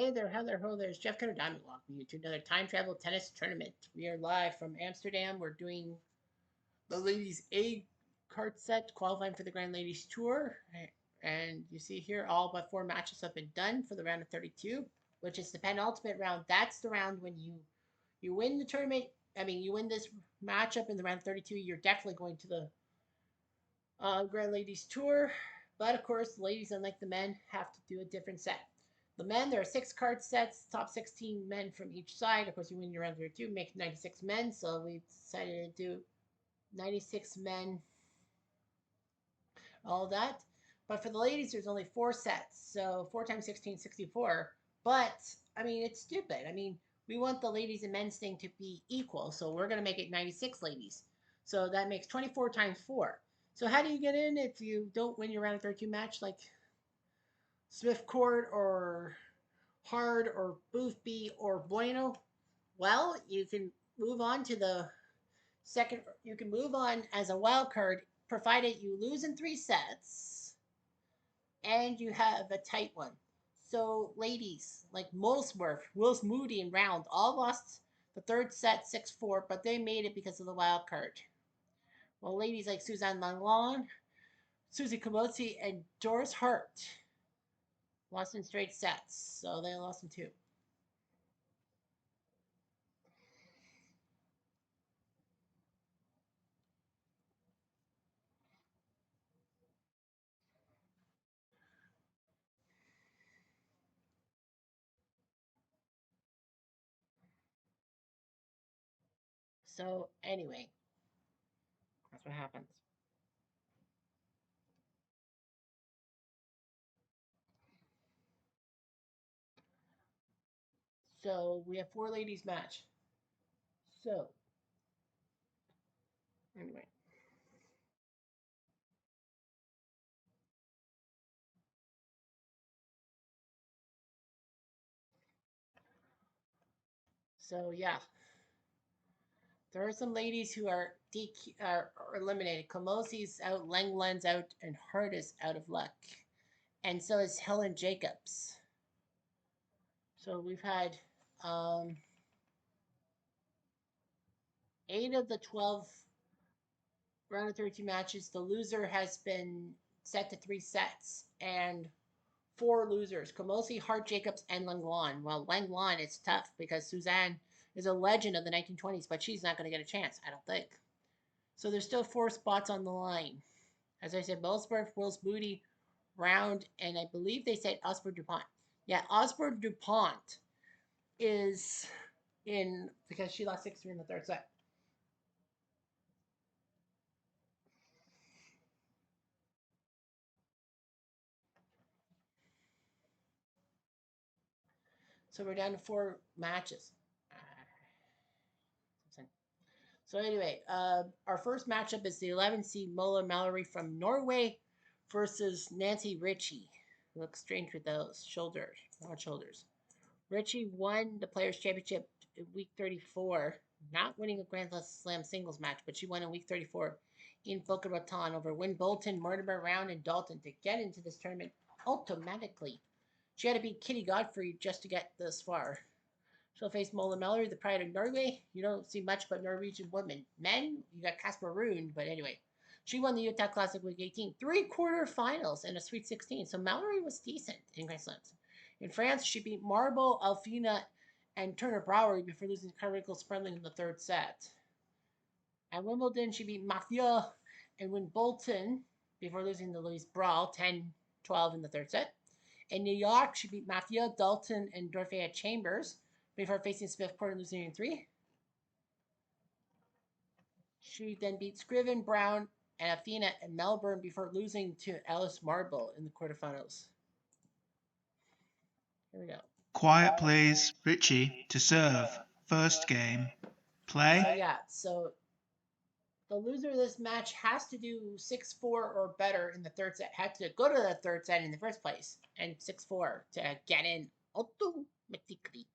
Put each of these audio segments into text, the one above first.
Hey there, hello, hello, there's Jeff Cutter Diamond. Welcome you to another time travel tennis tournament. We are live from Amsterdam. We're doing the ladies A card set qualifying for the Grand Ladies Tour. And you see here all but 4 matches have been done for the round of 32, which is the penultimate round. That's the round when you win the tournament. I mean, you win this matchup in the round of 32, you're definitely going to the Grand Ladies Tour. But of course, the ladies, unlike the men, have to do a different set. The men, there are 6 card sets, top 16 men from each side. Of course, you win your round 32, make 96 men. So we decided to do 96 men, all that. But for the ladies, there's only 4 sets. So 4 times 16, 64. But, I mean, it's stupid. I mean, we want the ladies and men's thing to be equal. So we're going to make it 96 ladies. So that makes 24 times 4. So how do you get in if you don't win your round of 32 match like Smith Court or Hard or Boothby or Bueno? Well, you can move on to the second. You can move on as a wild card, provided you lose in 3 sets and you have a tight one. So, ladies like Molesworth, Wills Moody, and Round all lost the third set 6-4, but they made it because of the wild card. Well, ladies like Suzanne Langlon, Susie Camozzi, and Doris Hart lost in straight sets, so they lost in 2. So, anyway, that's what happens. So, we have 4 ladies match. So, anyway. So, yeah. There are some ladies who are are eliminated. Kamosi's out, Langland's out, and Hart is out of luck. And so is Helen Jacobs. So we've had um, 8 of the 12 round of 32 matches. The loser has been set to 3 sets, and 4 losers: Kamosi, Hart, Jacobs, and Langlon. Well, Langlon is tough because Suzanne is a legend of the 1920s, but she's not going to get a chance, I don't think. So there's still 4 spots on the line. As I said, Bellsworth, Wills Moody, Round, and I believe they said Osborne DuPont. Yeah, Osborne DuPont is in because she lost 6-3 in the third set. So we're down to 4 matches. So anyway, our first matchup is the 11 seed Mola Mallory from Norway versus Nancy Ritchie. Looks strange with those shoulders, broad shoulders. Ritchie won the Players' Championship in week 34, not winning a Grand Slam singles match, but she won in week 34 in Boca Raton over Wynn Bolton, Mortimer Round, and Dalton to get into this tournament automatically. She had to beat Kitty Godfrey just to get this far. She'll face Mola Mallory, the pride of Norway. You don't see much about Norwegian women. Men, you got Casper Ruud, but anyway. She won the Utah Classic Week 18, 3 quarterfinals and a Sweet 16. So Mallory was decent in Grand Slams. In France, she beat Marble, Alfina, and Turner Browery before losing to Carmichael Sperling in the third set. At Wimbledon, she beat Mafia and Wynn Bolton before losing to Louise Brawl 10-12 in the third set. In New York, she beat Mafia, Dalton, and Dorothea Chambers before facing Smith Court and losing in 3. She then beat Scriven, Brown, and Athena in Melbourne before losing to Alice Marble in the quarterfinals. Here we go. Quiet, please. Ritchie to serve. First game. Play. So yeah, so the loser of this match has to do 6-4 or better in the third set. Had to go to the third set in the first place and 6-4 to get in automatically.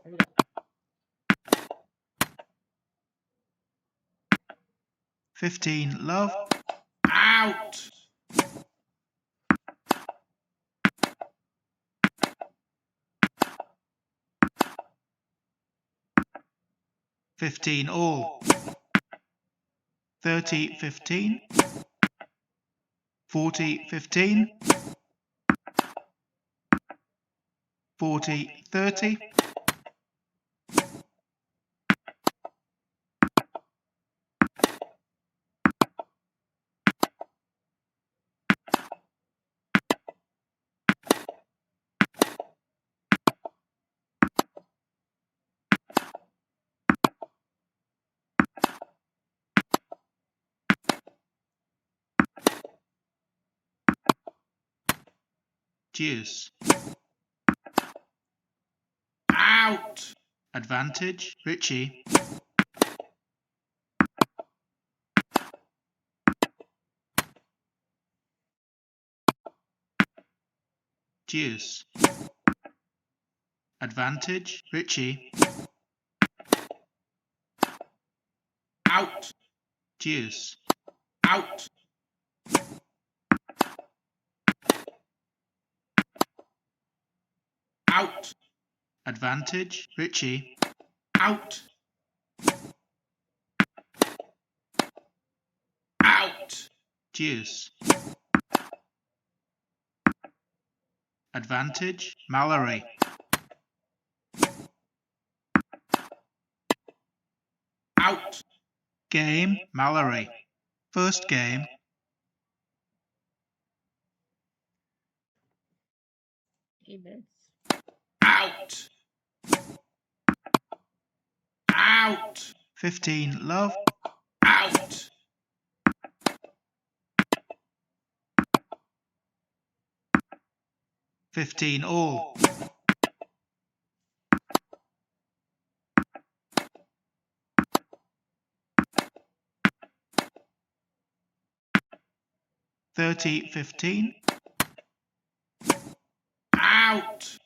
Here we go. 15 love. Out! 15 all. 30-15. 40-15. 40-30. 'Deuce. Out. Advantage, Richie. 'Deuce. Advantage, Richie. Out. 'Deuce. Out. Out. Advantage, Richie. Out. Out. 'Deuce. Advantage, Mallory. Out. Game, Mallory. First game. Amen. Out. Out. 15 love. Out. 15 all. 30-15. Out.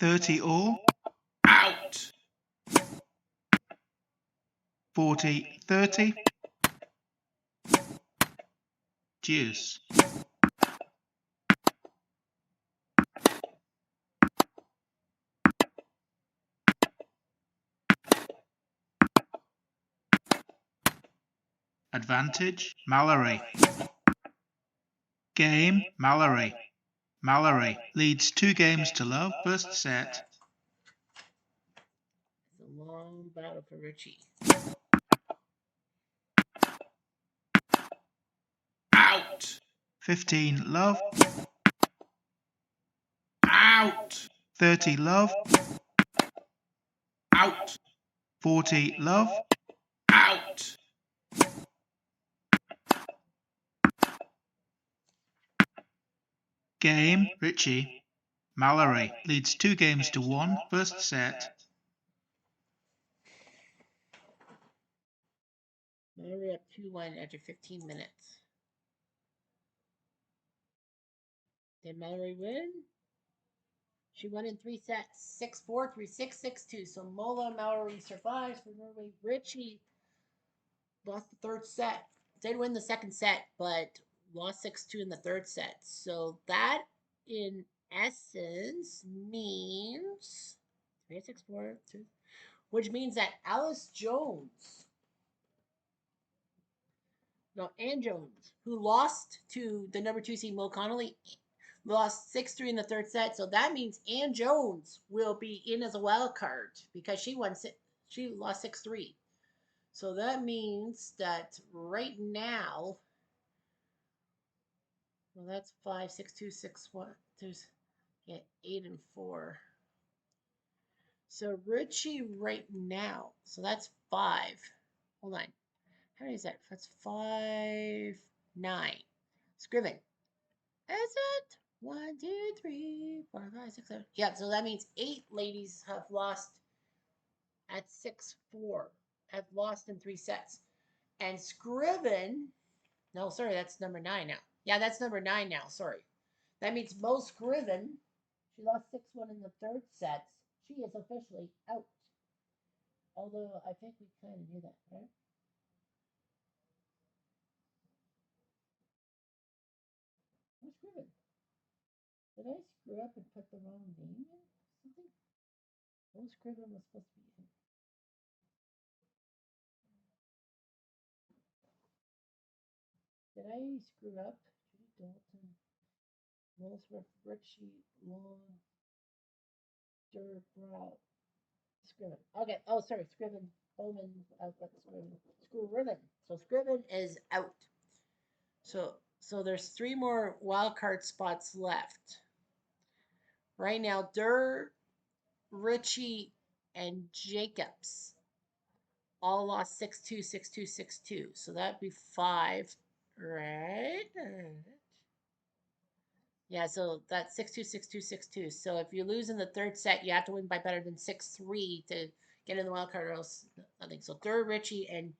30 all. Out. 40-30. 'Deuce. Advantage, Mallory. Game, Mallory. Mallory leads 2 games to love. First set. It's a long battle for Richie. Out. 15 love. Out. 30 love. Out. 40 love. Out. Game, Richie. Mallory leads 2 games to 1. First set. Mallory up 2-1 after 15 minutes. Did Mallory win? She won in 3 sets. 6-4, 3-6, 6-2. So Mola Mallory survives for Norway. Richie lost the third set. Did win the second set, but lost 6-2 in the third set. So that, in essence, means 3-6-4, 2, which means that Alice Jones, no, Ann Jones, who lost to the number 2 seed Mo Connolly, lost 6-3 in the third set. So that means Ann Jones will be in as a wild card because she lost 6-3. So that means that right now, well, that's 5, 6, 2, 6, 1. There's 8 and 4. So Richie right now, so that's 5. Hold on. How many is that? That's 5, 9. Scriven. Is it? 1, 2, 3, 4, 5, 6, 7. Yeah, so that means 8 ladies have lost at 6-4. Have lost in 3 sets. And Scriven, no, sorry, that's number 9 now. Yeah, that's number 9 now. Sorry. That means Mo Scriven, she lost 6-1 in the third set. She is officially out. Although I think we kind of knew that, right? Mo Scriven. Did I screw up and put the wrong name in? Something? Mo Scriven was supposed to be in. Did I screw up? Judy Dalton, Melissa Ritchie, Long, Brown, Scriven. Okay. Oh, sorry, Scriven. Bowman. I've got Scriven. Scriven. So Scriven is out. So there's 3 more wild card spots left. Right now, Durr, Ritchie, and Jacobs all lost 6-2, 6-2, 6-2. So that'd be 5, right? Yeah, so that's 6-2, 6-2, 6-2. So if you lose in the third set, you have to win by better than 6-3 to get in the wild card, or else nothing. So Durr, Ritchie, and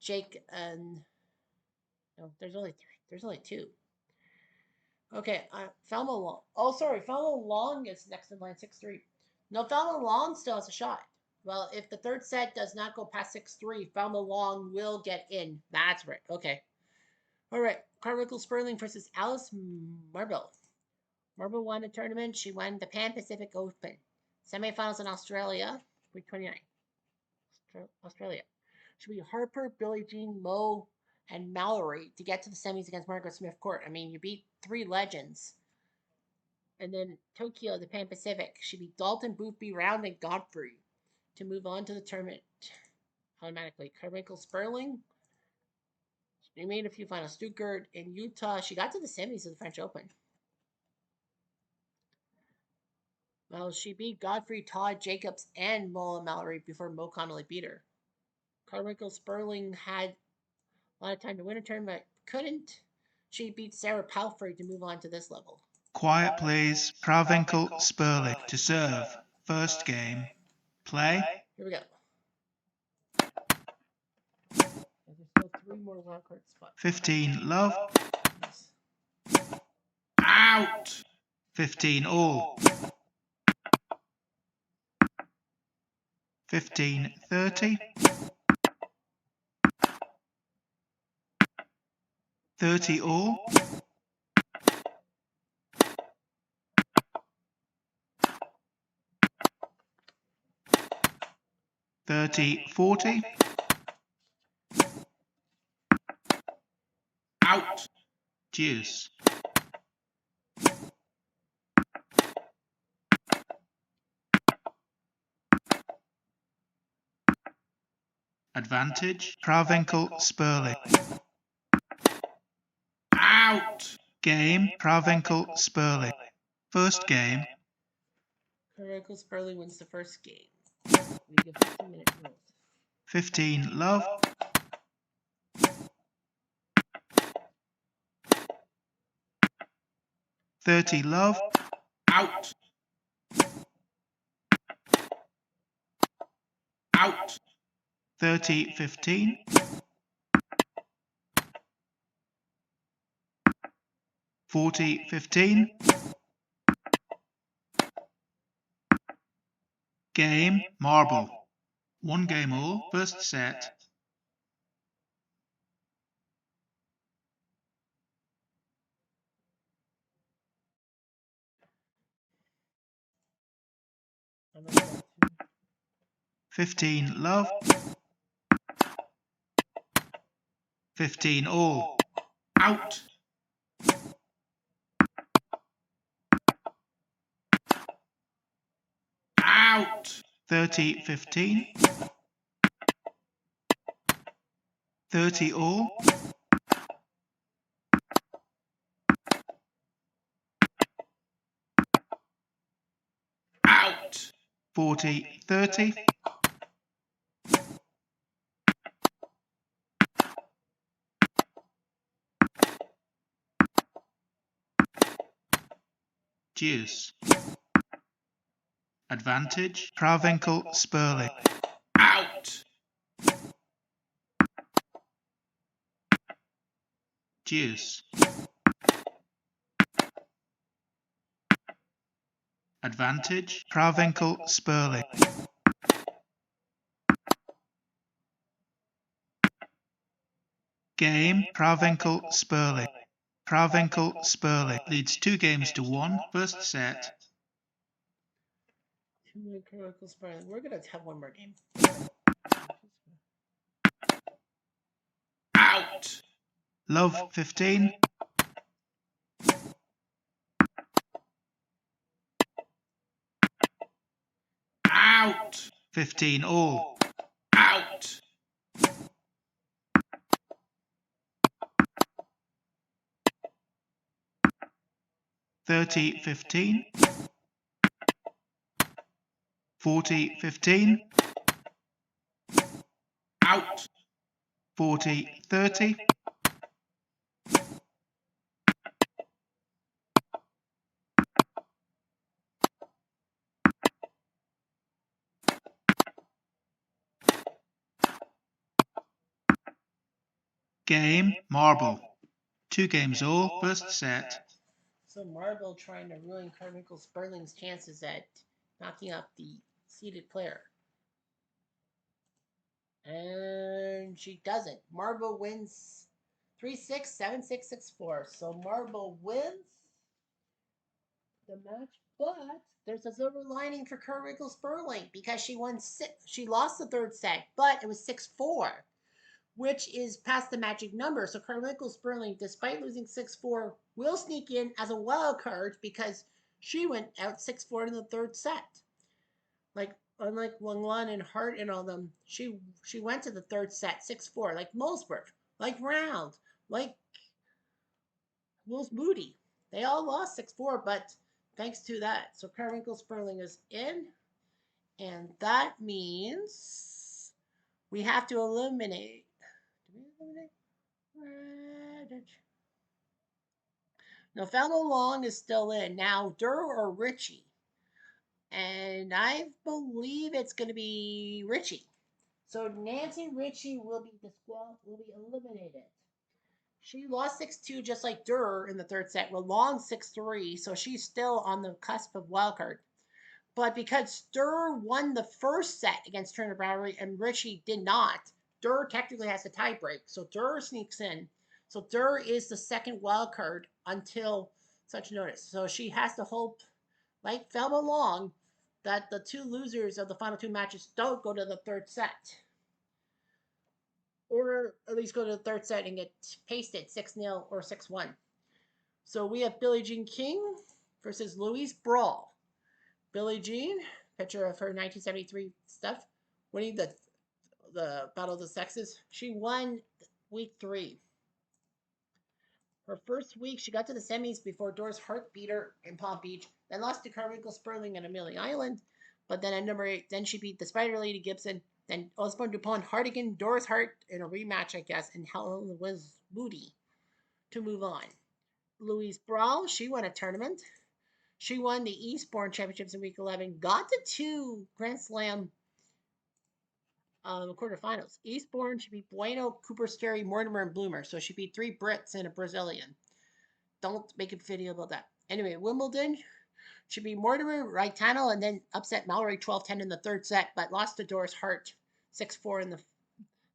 Jake, and no, there's only 3. There's only 2. Okay, Falmo Long. Oh, sorry, Falmo Long is next in line, 6-3. No, Falmo Long still has a shot. Well, if the third set does not go past 6-3, Falmo Long will get in. That's right. Okay. All right. Carmichael Sperling versus Alice Marble. Marble won a tournament. She won the Pan Pacific Open. Semifinals in Australia, week 29. Australia. Should be Harper, Billie Jean, Mo, and Mallory to get to the semis against Margaret Smith Court. I mean, you beat 3 legends. And then Tokyo, the Pan Pacific, should be Dalton, Boothby, Round, and Godfrey to move on to the tournament automatically. Carmichael Sperling, she made a few finals. Stuttgart in Utah. She got to the semis of the French Open. Well, she beat Godfrey, Todd, Jacobs, and Mola Mallory before Mo Connolly beat her. Carmichael Sperling had a lot of time to win a tournament, couldn't. She beat Sarah Palfrey to move on to this level. Quiet please. Pravinkel Sperling to serve. First game. Play. Here we go. There's still 3 more wildcard spots. 15 love. Out. 15 all. 15 30. 30 all. 30 40. Out. Deuce. Advantage. Pravinkel Sperling. Out. Game. Pravinkel Sperling. First game. Carmichael Sperling wins the first game. We give 15-minute rules. 15 love. 30 love. Out. Out. 30 15. 40 15. Game. Marble. 1 game all. First set. I'm gonna go to 15 love. 15 all. Out. Out. 30 15. 30 all. Out. 40 30. 'Deuce. Advantage. Pravinkel Sperling. Out. 'Deuce. Advantage. Pravinkel Sperling. Game. Pravinkel Sperling. Pravinkel Sperling leads 2 games to 1. First set. 2 Carmichael Sperling. We're gonna have 1 more game. Out. Love 15. Out. 15 all. Out. 30-15. 40-15. Out. 40-30. 'Game, marble. 2 games all, first set. So Marble trying to ruin Carmichael Sperling's chances at knocking up the seeded player. And she doesn't. Marble wins 3-6, 7-6, 6-4. So Marble wins the match, but there's a silver lining for Carmichael Sperling because she won she lost the third set, but it was 6-4, which is past the magic number. So Carmichael Sperling, despite losing 6-4, will sneak in as a wild card because she went out 6-4 in the third set. Like unlike Wang Lan and Hart and all them, she went to the third set 6-4, like Mosberg, like Round, like Wills Moody. They all lost 6-4, but thanks to that. So Carmichael Sperling is in, and that means we have to eliminate. Do we eliminate? No, Faldo Long is still in. Now, Durr or Richie? And I believe it's going to be Richie. So Nancy Richie will be eliminated. She lost 6-2 just like Durr in the third set. Well, Long 6-3, so she's still on the cusp of wildcard. But because Durr won the first set against Turner Battery and Richie did not, Durr technically has a tie break. So Durr sneaks in. So Durr is the second wild card until such notice. So she has to hope, like Thelma Long, that the two losers of the final two matches don't go to the third set. Or at least go to the third set and get pasted 6-0 or 6-1. So we have Billie Jean King versus Louise Brawl. Billie Jean, picture of her 1973 stuff, winning the Battle of the Sexes. She won week 3. Her first week, she got to the semis before Doris Hart beat her in Palm Beach, then lost to Carmichael Sperling and Amelia Island. But then at number 8, then she beat the Spider Lady Gibson, then Osborne DuPont, Hardigan, Doris Hart in a rematch, I guess, and Helen was Moody to move on. Louise Brawl, she won a tournament. She won the Eastbourne Championships in week 11, got to 2 Grand Slam quarterfinals. Eastbourne, she beat Bueno, Cooper Skerry, Mortimer, and Bloomer. So she beat 3 Brits and a Brazilian. Don't make a video about that. Anyway, Wimbledon, she beat Mortimer, Raitano, and then upset Mallory 12-10 in the third set, but lost to Doris Hart 6-4 in the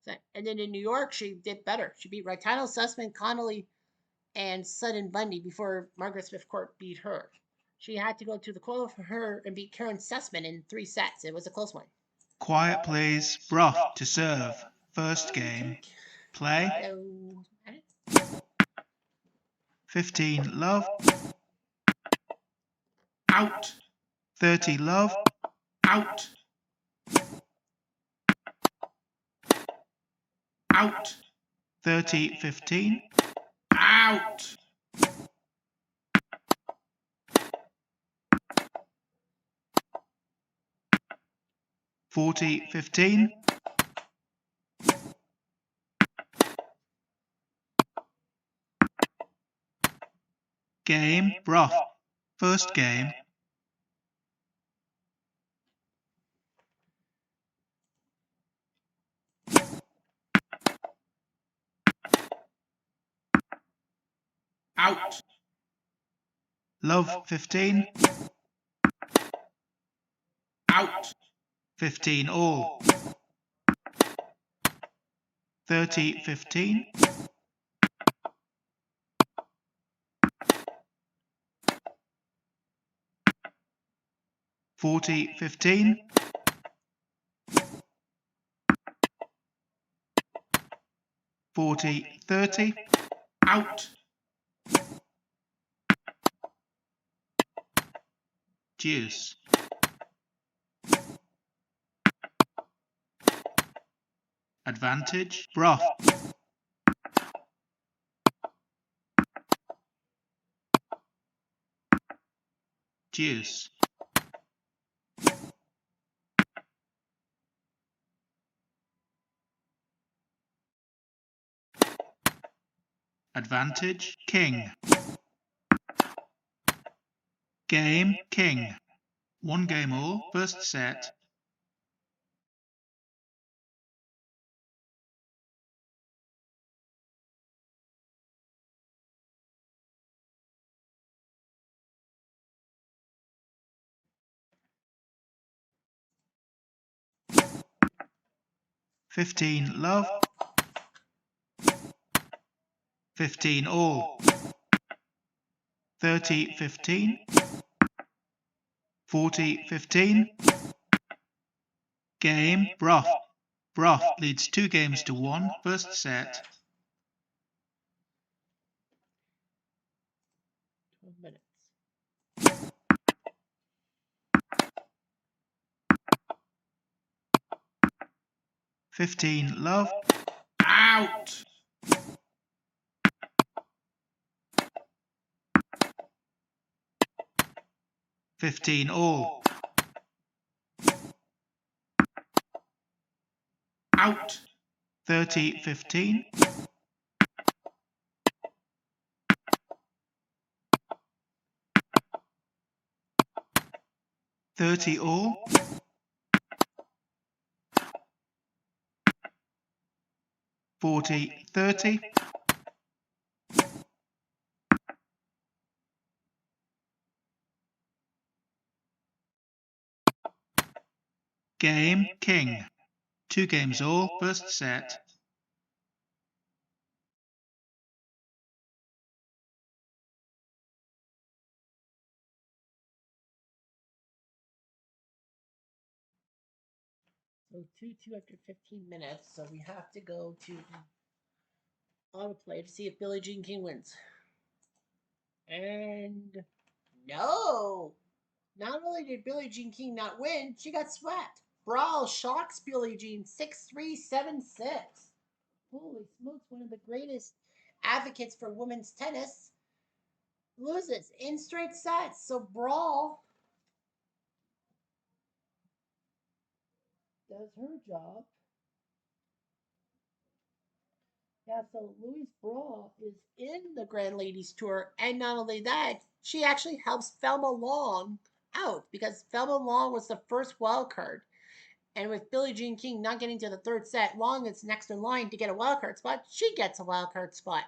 set. And then in New York, she did better. She beat Raitano, Sussman, Connolly, and Sutton Bundy before Margaret Smith Court beat her. She had to go to the quarter for her and beat Karen Sussman in 3 sets. It was a close one. Quiet please. Brough to serve. First game. Play. 15 love. Out. 30 love. Out. Out. 30-15. Out. 40-15. 'Game, Brough. First game. Out. Love 15. Out. 15 all. 30-15. 40-15. 40-30. out, juice, advantage, broth, juice, advantage, king, game, king, 1 game all, first set, 15 love, 15 all, 30 15, 40 15, game, broth, broth leads 2 games to 1, first set, 12 minutes. $15 love, out, $15 all, out, 30 15, 30 all, 40 30, game, king, 2 games all, first set, So 2-2 after 15 minutes. So we have to go to autoplay to see if Billie Jean King wins. And no. Not only did Billie Jean King not win, she got swept. Brawl shocks Billie Jean 6-3, 7-6. Holy smokes, one of the greatest advocates for women's tennis loses in straight sets. So Brawl does her job. Yeah, so Louise Brawl is in the Grand Ladies Tour, and not only that, she actually helps Thelma Long out because Thelma Long was the first wild card. And with Billie Jean King not getting to the third set, Long is next in line to get a wild card spot. She gets a wild card spot.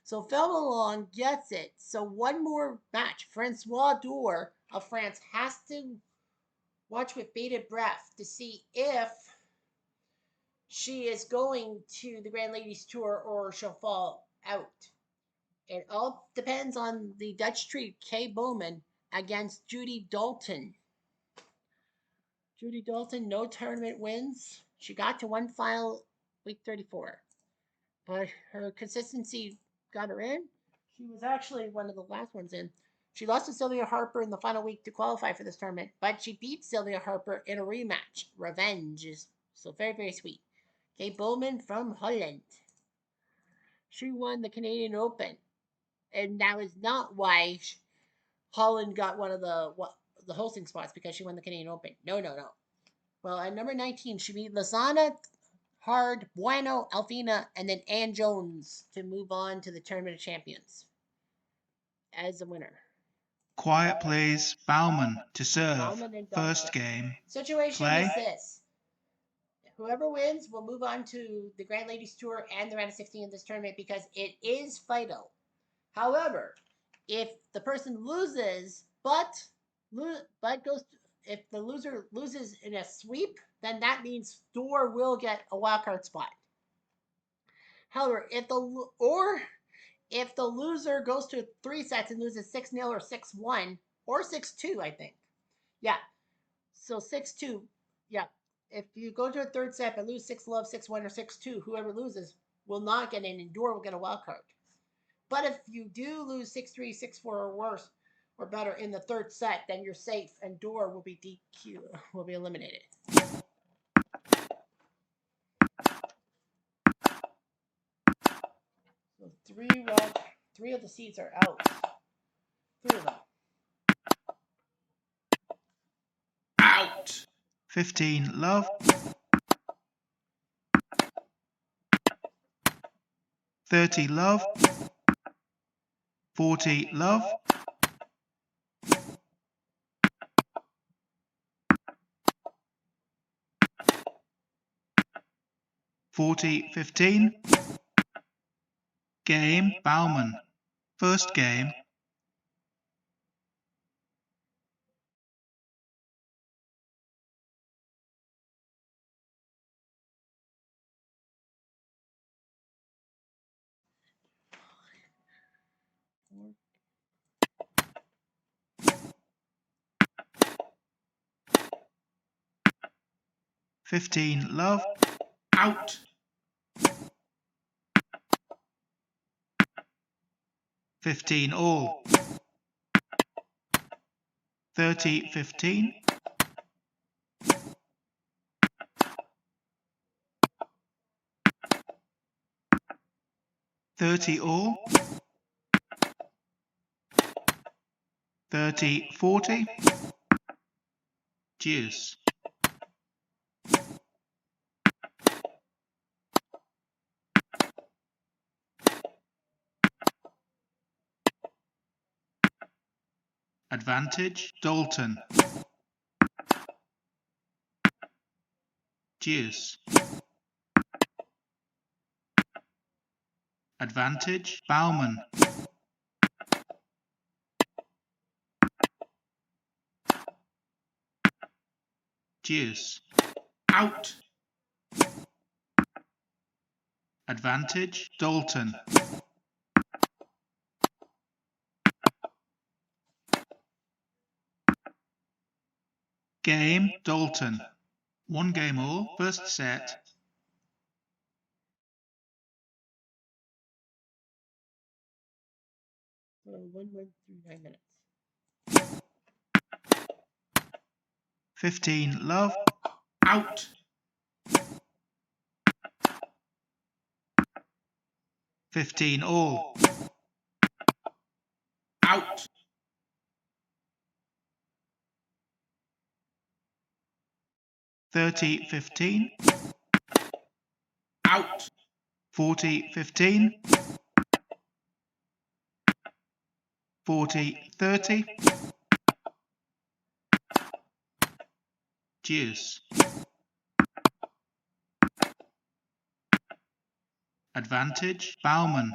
So Thelma Long gets it. So one more match. Francois Dour of France has to watch with bated breath to see if she is going to the Grand Ladies Tour or she'll fall out. It all depends on the Dutch treat Kay Bowman against Judy Dalton. Judy Dalton, no tournament wins. She got to one final week 34. Her consistency got her in. She was actually one of the last ones in. She lost to Sylvia Harper in the final week to qualify for this tournament, but she beat Sylvia Harper in a rematch. Revenge is so very, very sweet. Kay Bowman from Holland. She won the Canadian Open, and that was not why Holland got one of the hosting spots because she won the Canadian Open. No, no, no. Well, at number 19, she beat Lozana, Hard, Bueno, Alfina, and then Ann Jones to move on to the Tournament of Champions as a winner. quiet plays, Baumann to serve, Baumann and first Dubka. game, Situation play, is this. Whoever wins will move on to the Grand Ladies Tour and the round of 16 in this tournament because it is vital. However, if the person loses, but goes, if the loser loses in a sweep, then that means Dour will get a wildcard spot. However, if the loser goes to 3 sets and loses 6-0 or 6-1 or 6-2, I think. Yeah. So 6-2. Yeah. If you go to a third set but lose 6-love, 6-1, or 6-2, whoever loses will not get in and Dour will get a wild card. But if you do lose 6-3, 6-4 or worse or better in the third set, then you're safe and Dor will be DQ, will be eliminated. So three of the seeds are out. 3 of them. Out. 15 love. 30 love. 40 love. 40-15. Game Baumann. First game. $15 love. Out. 15 all. 30-15. 30 all. 30-40. Deuce. Advantage Dalton. Deuce. Advantage Baumann. Deuce. Out. Advantage Dalton. Game Dalton. 1 game all. First set. So 1 went through 9 minutes. 15 love. Out. 15 all. Out. 30-15. Out. 40-15. 40-30. Deuce. Advantage Baumann.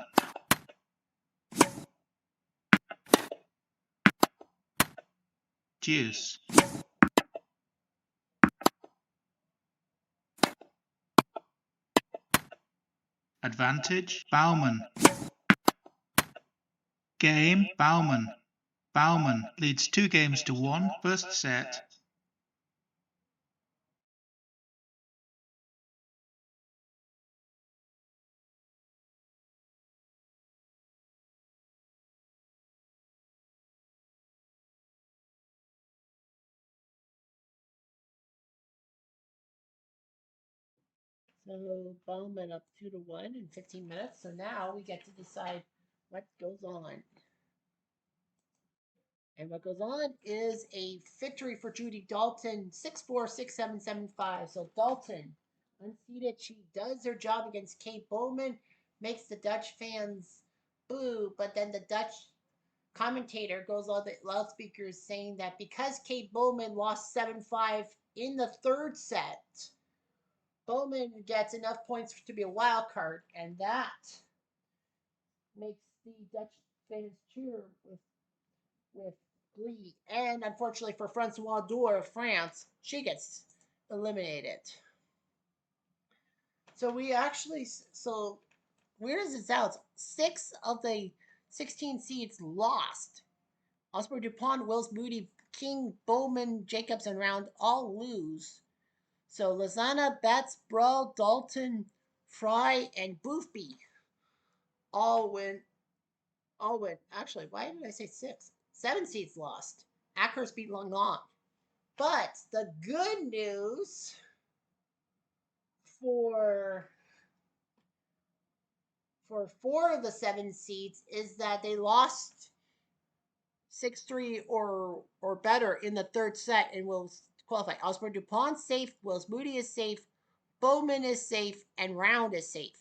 Deuce. Advantage Baumann. Game Baumann. Baumann leads 2 games to 1. First set. So Bowman up 2-1 in 15 minutes. So now we get to decide what goes on. And what goes on is a victory for Judy Dalton, 6-4, 6-7, 7-5. So Dalton, unseated, she does her job against Kate Bowman, makes the Dutch fans boo, but then the Dutch commentator goes on the loudspeakers saying that because Kate Bowman lost 7-5 in the third set, Bowman gets enough points to be a wild card, and that makes the Dutch fans cheer with glee. And unfortunately for Francois Dor of France, she gets eliminated. So where does this out? 6 of the 16 seeds lost. Osprey DuPont, Wills Moody, King, Bowman, Jacobs, and Round all lose. So Lozana, Betts, Brawl, Dalton, Fry, and Boothby all win Oh, wait, actually, why did I say 6? 7 seeds lost. Ackhurst beat Long Long. But the good news for for 4 of the 7 seeds is that they lost 6-3 or better in the third set and will qualify. Osborne DuPont safe, Wills Moody is safe, Bowman is safe, and Round is safe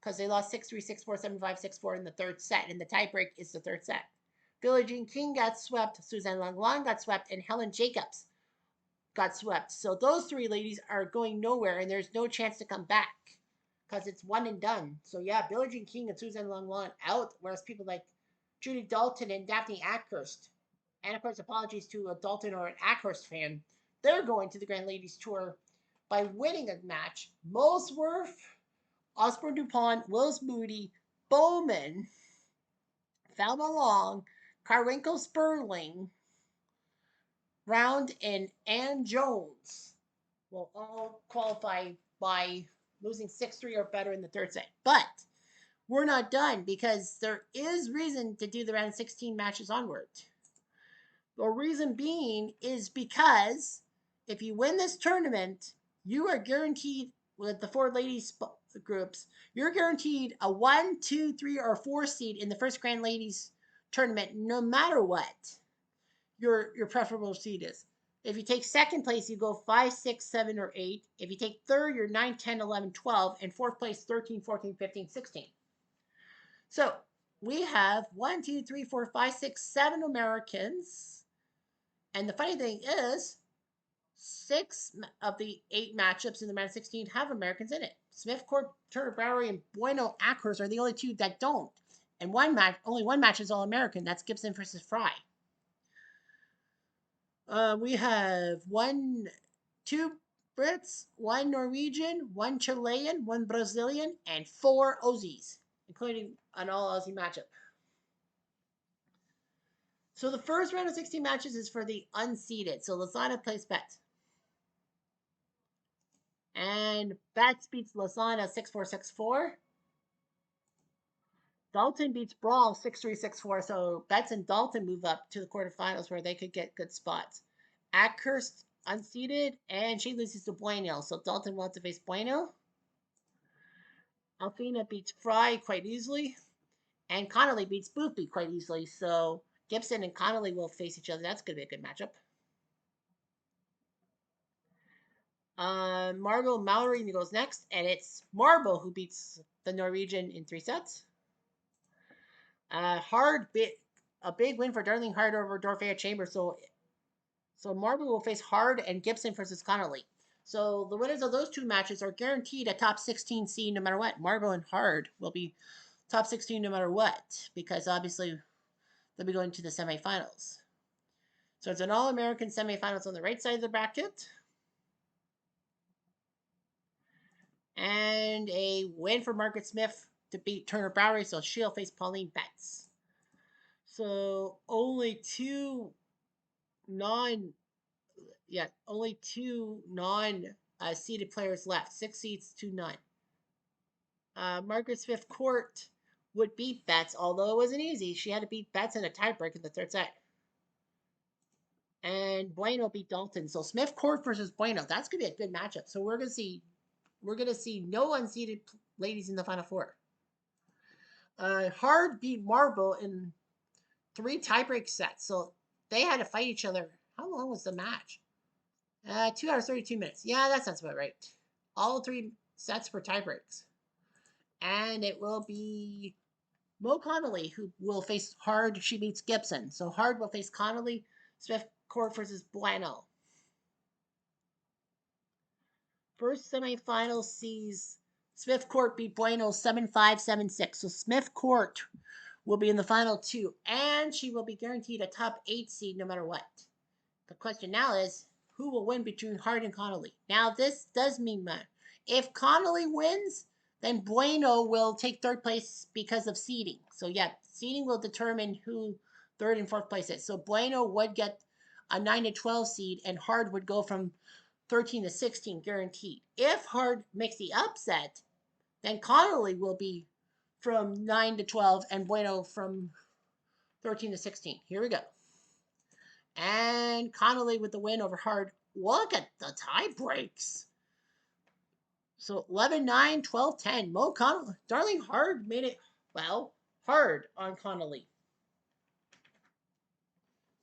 because they lost 6-3, 6-4, 7-5, 6-4 in the third set, and the tiebreak is the third set. Billie Jean King got swept, Suzanne Langlois got swept, and Helen Jacobs got swept. So those 3 ladies are going nowhere, and there's no chance to come back because it's one and done. So yeah, Billie Jean King and Suzanne Langlois out, whereas people like Judy Dalton and Daphne Ackhurst, and of course apologies to a Dalton or an Ackhurst fan, they're going to the Grand Ladies Tour by winning a match. Molesworth, Osborne DuPont, Wills Moody, Bowman, Thelma Long, Carwinkle Sperling, Round, and Ann Jones will all qualify by losing 6-3 or better in the third set. But we're not done because there is reason to do the round 16 matches onward. The reason being is because if you win this tournament, you are guaranteed with the 4 ladies groups, you're guaranteed a 1, 2, 3, or 4 seed in the first Grand Ladies tournament, no matter what your preferable seed is. If you take second place, you go 5, 6, 7, or 8. If you take third, you're 9, 10, 11, 12, and fourth place 13, 14, 15, 16. So we have 1, 2, 3, 4, 5, 6, 7 Americans. And the funny thing is, 6 of the 8 matchups in the round 16 have Americans in it. Smith, Court, Turner, Bowery, and Bueno Ackhurst are the only 2 that don't. And only one match is all American. That's Gibson versus Fry. We have 2 Brits, 1 Norwegian, 1 Chilean, 1 Brazilian, and 4 Aussies, including an all Aussie matchup. So the first round of 16 matches is for the unseeded. So Lasana plays Betts. And Betts beats Lasana 6-4, 6-4. Dalton beats Brawl 6-3, 6-4. So Betts and Dalton move up to the quarterfinals where they could get good spots. Ackhurst unseeded, and she loses to Bueno. So Dalton wants to face Bueno. Alfina beats Fry quite easily. And Connolly beats Boofy quite easily. So Gibson and Connolly will face each other. That's going to be a good matchup. Marble Mallory goes next, and it's Marble who beats the Norwegian in 3 sets. A big win for Darling Hard over Dorothea Chambers. So Marble will face Hard and Gibson versus Connolly. So the winners of those 2 matches are guaranteed a top 16 seed no matter what. Marble and Hard will be top 16 no matter what, because obviously they'll be going to the semifinals. So it's an All-American semifinals on the right side of the bracket. And a win for Margaret Smith to beat Turner Bowery, so she'll face Pauline Betts. So only two non seeded players left. 6 seeds to none. Margaret Smith Court would beat Betts, although it wasn't easy. She had to beat Betts in a tiebreak in the third set. And Bueno beat Dalton. So Smith Court versus Bueno. That's gonna be a good matchup. So we're gonna see no unseeded ladies in the final 4. Hard beat Marble in 3 tiebreak sets. So they had to fight each other. How long was the match? 2 hours, 32 minutes. Yeah, that sounds about right. All 3 sets were tiebreaks. And it will be Mo Connolly who will face Hard. She beats Gibson. So Hard will face Connolly. Smith Court versus Bueno. First semifinal sees Smith Court beat Bueno 7-5, 7-6. So Smith Court will be in the final 2, and she will be guaranteed a top 8 seed no matter what. The question now is, who will win between Hard and Connolly? Now, this does mean that if Connolly wins, then Bueno will take 3rd place because of seeding. So yeah, seeding will determine who 3rd and 4th place is. So Bueno would get a 9-12 seed, and Hard would go from 13 to 16 guaranteed. If Hard makes the upset, then Connolly will be from 9 to 12 and Bueno from 13 to 16. Here we go. And Connolly with the win over Hard. Look at the tie breaks. So 11-9, 12-10. Mo Connolly. Darling Hard made it, well, hard on Connolly.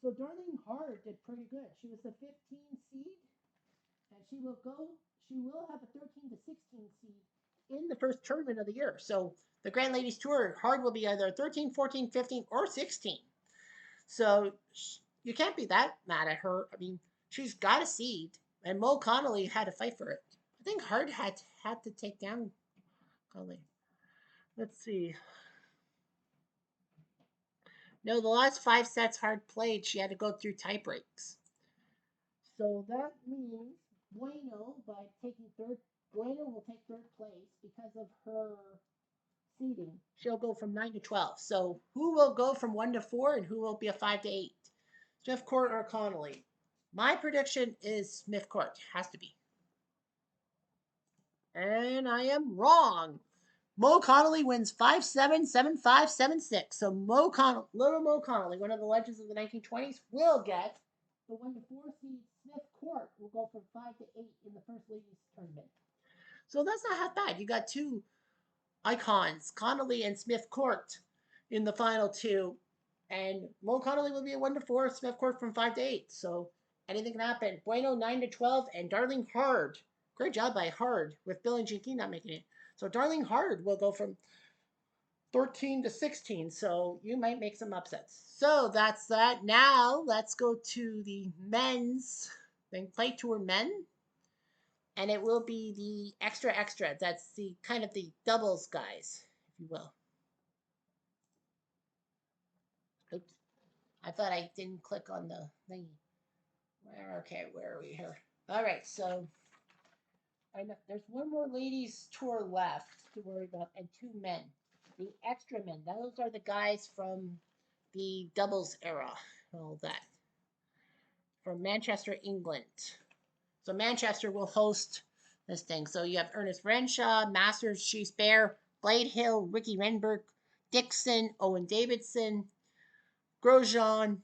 So Darling Hard did pretty good. She was the 15 seed, and she will have a 13 to 16 seed in the first tournament of the year. So the Grand Ladies Tour, Hard will be either 13, 14, 15, or 16. So you can't be that mad at her. I mean, she's got a seed, and Mo Connolly had to fight for it. I think Hard had to take down Connolly. Let's see. No, the last 5 sets Hard played, she had to go through tie breaks. So that means Bueno, Bueno will take third place because of her seeding. She'll go from 9 to 12. So who will go from 1 to 4 and who will be a 5 to 8? Smith Court or Connolly? My prediction is Smith Court. Has to be. And I am wrong. Mo Connolly wins 5-7, 7-5, 7-6. So little Mo Connolly, one of the legends of the 1920s, will get the 1 to 4 seed. Smith Court will go from 5 to 8 in the first ladies tournament. So that's not half bad. You got two icons, Connolly and Smith Court, in the final two. And Mo Connolly will be a 1 to 4, Smith Court from 5 to 8. So anything can happen. Bueno 9 to 12, and Darling Hard. Great job by Hard with Bill and Jinky not making it. So Darling Hard will go from 13 to 16. So you might make some upsets. So that's that. Now let's go to the men's Play Tour men. And it will be the extra. That's the kind of the doubles guys, if you will. Oops. I thought I didn't click on the thing. Where are we here? All right, so I know there's one more ladies tour left to worry about, and 2 men. The extra men. Those are the guys from the doubles era, all that. From Manchester, England. So Manchester will host this thing. So you have Ernest Renshaw, Masters, Shees Bear, Blade Hill, Ricky Renberg, Dixon, Owen Davidson, Grosjean,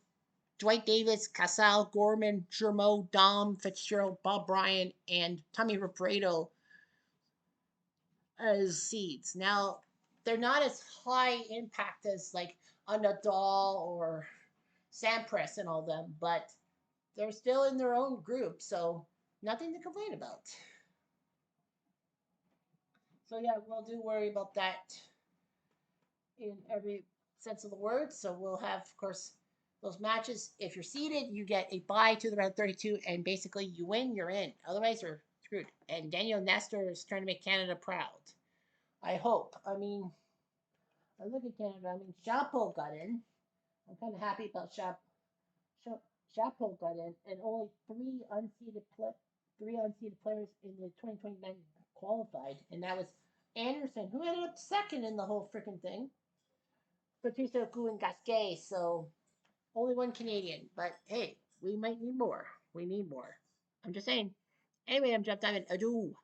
Dwight Davis, Casal, Gorman, Germeau, Dom, Fitzgerald, Bob Bryan, and Tommy Robredo as seeds. Now, they're not as high impact as like a Nadal or Sampras and all them, but they're still in their own group, so nothing to complain about. So yeah, we'll do worry about that in every sense of the word. So we'll have, of course, those matches. If you're seeded, you get a bye to the round 32, and basically you win, you're in. Otherwise, you're screwed. And Daniel Nestor is trying to make Canada proud. I hope. I mean, I look at Canada. I mean, Chapo got in. I'm kind of happy about Chapo got in, and only three unseeded players in the 2029 qualified, and that was Anderson, who ended up second in the whole freaking thing. Patrice Gu and Gasquet, so only one Canadian. But hey, we might need more. We need more. I'm just saying. Anyway, I'm Jeff Diamond. Adieu.